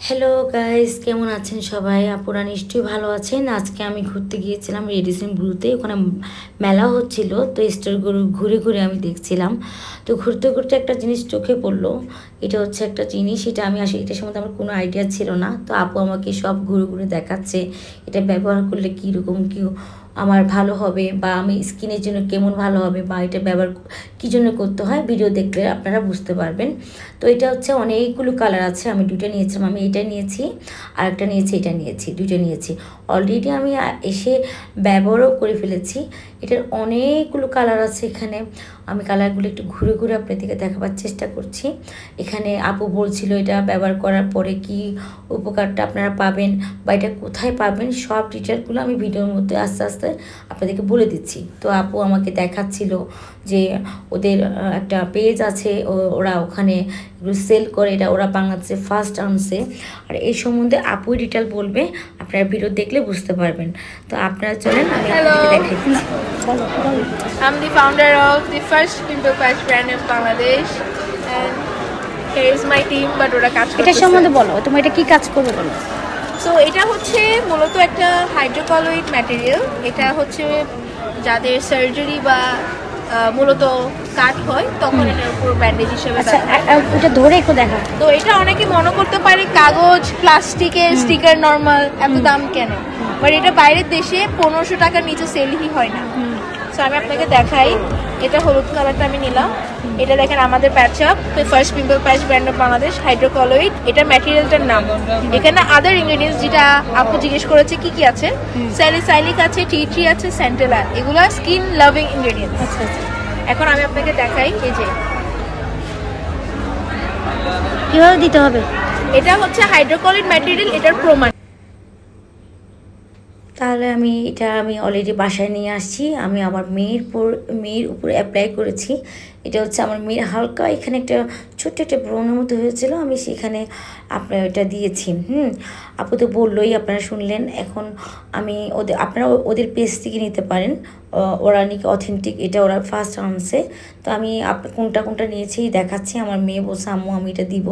Hello guys, কেমন আছেন সবাই? আপনারা নিশ্চয়ই ভালো আছেন। আজকে আমি ঘুরতে গিয়েছিলাম রেডিসন ব্লুতে। ওখানে মেলা হচ্ছিল, তো স্টোরগুলো ঘুরে ঘুরে আমি দেখছিলাম। তো ঘুরতে ঘুরতে একটা জিনিস চোখে পড়লো। এটা হচ্ছে একটা জিনিস, এটা আমি আসলে এটার সম্বন্ধে আমার কোনো আইডিয়া ছিল না। তো আপু আমাকে সব ঘুরে ঘুরে দেখাচ্ছে এটা ব্যবহার করলে কীরকম কী আমার ভালো হবে, বা আমি স্কিনের জন্য কেমন ভালো হবে, বা এটা ব্যবহার কী জন্য করতে হয়, ভিডিও দেখলে আপনারা বুঝতে পারবেন। তো এটা হচ্ছে অনেকগুলো কালার আছে। আমি দুটো নিয়েছিলাম, আমি এটা নিয়েছি, আর একটা নিয়েছি, এটা নিয়েছি, দুটো নিয়েছি। অলরেডি আমি এসে ব্যবহারও করে ফেলেছি। এটার অনেকগুলো কালার আছে এখানে। আমি কালারগুলো একটু ঘুরে ঘুরে আপনাদেরকে দেখাবার চেষ্টা করছি। এখানে আপু বলছিল এটা ব্যবহার করার পরে কি উপকারটা আপনারা পাবেন, বা এটা কোথায় পাবেন, সব ডিটেলগুলো আমি ভিডিওর মধ্যে আস্তে আস্তে আপনাদেরকে বলে দিচ্ছি। তো আপু আমাকে দেখাচ্ছিল যে ওদের একটা পেজ আছে, ওরা ওখানে এগুলো সেল করে, এটা ওরা বাংলাদেশে ফার্স্ট আনছে। আর এই সম্বন্ধে আপুই ডিটেল বলবে, আপনারা ভিডিও দেখলে বুঝতে পারবেন। তো আপনারা চলেন আমি আপনাদেরকে দেখাই দিচ্ছি। I'm the founder of the first pimple patch brand in Bangladesh, and here is my team. But ওরা কাজ করতেছে। এটা সম্বন্ধে বলো, তুমি এটা কি কাজ করবে বলো। সো এটা হচ্ছে মূলত একটা হাইড্রোকলয়েড ম্যাটেরিয়াল। এটা হচ্ছে যাদের সার্জারি বা মূলত কাট হয় তখন এটার উপর ব্যান্ডেজ হিসেবে। আচ্ছা, এটা ধরে একটু দেখা। তো এটা অনেকে মনে করতে পারে কাগজ, প্লাস্টিকের স্টিকার নরমাল, এত দাম কেন? বাট এটা বাইরের দেশে 1500 টাকার নিচে সেলই হয় না। সো আমি আপনাকে দেখাই, এটা হলুদ কালারটা আমি নিলাম। এটা দেখেন আমাদের patch up, first pimple patch brand of Bangladesh, hydrocolloid. এটা ম্যাটেরিয়ালটার নাম। এখানে আদার ইনগ্রেডিয়েন্টস যেটা আপু জিজ্ঞেস করেছে কি কি আছে, স্যালিসাইলিক আছে, টি ট্রি আছে, সেন্টেলা, এগুলো স্কিন লাভিং ইনগ্রেডিয়েন্টস। আচ্ছা আচ্ছা, এখন আমি আপনাকে দেখাই, এই যে কিভাবে দিতে হবে। এটা হচ্ছে হাইড্রোকলয়েড ম্যাটেরিয়াল, এটার প্রমাণ। তাহলে আমি অলরেডি বাসায় নিয়ে আসছি। আমি আমার মেয়ের উপরে অ্যাপ্লাই করেছি। এটা হচ্ছে আমার মেয়ের হালকা এখানে একটা ছোট্ট একটা ব্রণের মতো হয়েছিল, আমি সেখানে আপনার এটা দিয়েছি। আপু তো বললোই, আপনারা শুনলেন। এখন আপনারা ওদের পেজ থেকে নিতে পারেন, ওরা নাকি অথেন্টিক, এটা ওরা ফার্স্ট আনছে। তো আমি কোনটা নিয়েছি দেখাচ্ছি। আমার মেয়ে বলছে আম্মু আমি এটা দিব।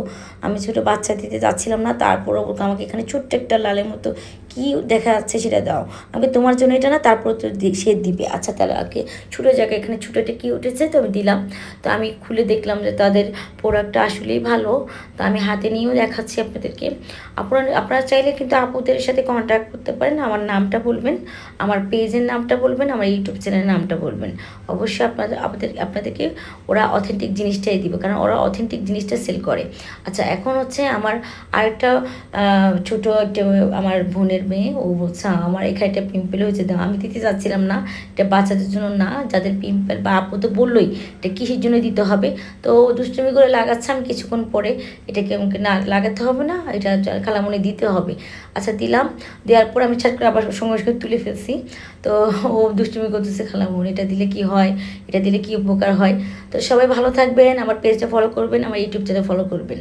আমি ছোটো বাচ্চা দিতে যাচ্ছিলাম না, তারপর আমাকে এখানে ছোট্ট একটা লালের মতো কি দেখা যাচ্ছে সেটা দাও, আমাকে তোমার জন্য এটা না, তারপর তো সে দিবে। আচ্ছা তাহলে আগে ছোটো জায়গায় এখানে ছোটো একটা কি উঠেছে, তো আমি দিলাম। তো আমি খুলে দেখলাম যে তাদের প্রোডাক্টটা আসলেই ভালো। তো আমি হাতে নিয়েও দেখাচ্ছি আপনাদেরকে। আপনারা চাইলে কিন্তু আপুদের সাথে কন্ট্যাক্ট করতে পারেন। আমার নামটা বলবেন, আমার পেজের নামটা বলবেন, আমার ইউটিউব চ্যানেলের নামটা বলবেন। অবশ্যই আপনাদেরকে ওরা অথেন্টিক জিনিসটাই দিবে, কারণ ওরা অথেন্টিক জিনিসটা সেল করে। আচ্ছা, এখন হচ্ছে আমার আরেকটা ছোটো একটা আমার বোনের মেয়ে, ও বলছে আমার এখানে একটা পিম্পল হয়েছে দাও। আমি দিতে চাচ্ছিলাম না, এটা বাচ্চাদের জন্য না, যাদের পিম্পল, বা আপু তো বললোই এটা কিসের জন্য দিতে হবে। তো দুষ্টুমি করে লাগাচ্ছে, আমি কিছুক্ষণ পরে এটাকে আমাকে না লাগাতে হবে না, এটা খালামণি দিতে হবে। আচ্ছা দিলাম, দেওয়ার পর আমি ছাড় করে আবার সঙ্গে সঙ্গে তুলে ফেলছি। তো ও দুষ্টুমি করতেছে, খালামণি এটা দিলে কি হয়, এটা দিলে কি উপকার হয়। তো সবাই ভালো থাকবেন, আমার পেজটা ফলো করবেন, আমার ইউটিউব চ্যানেল ফলো করবেন।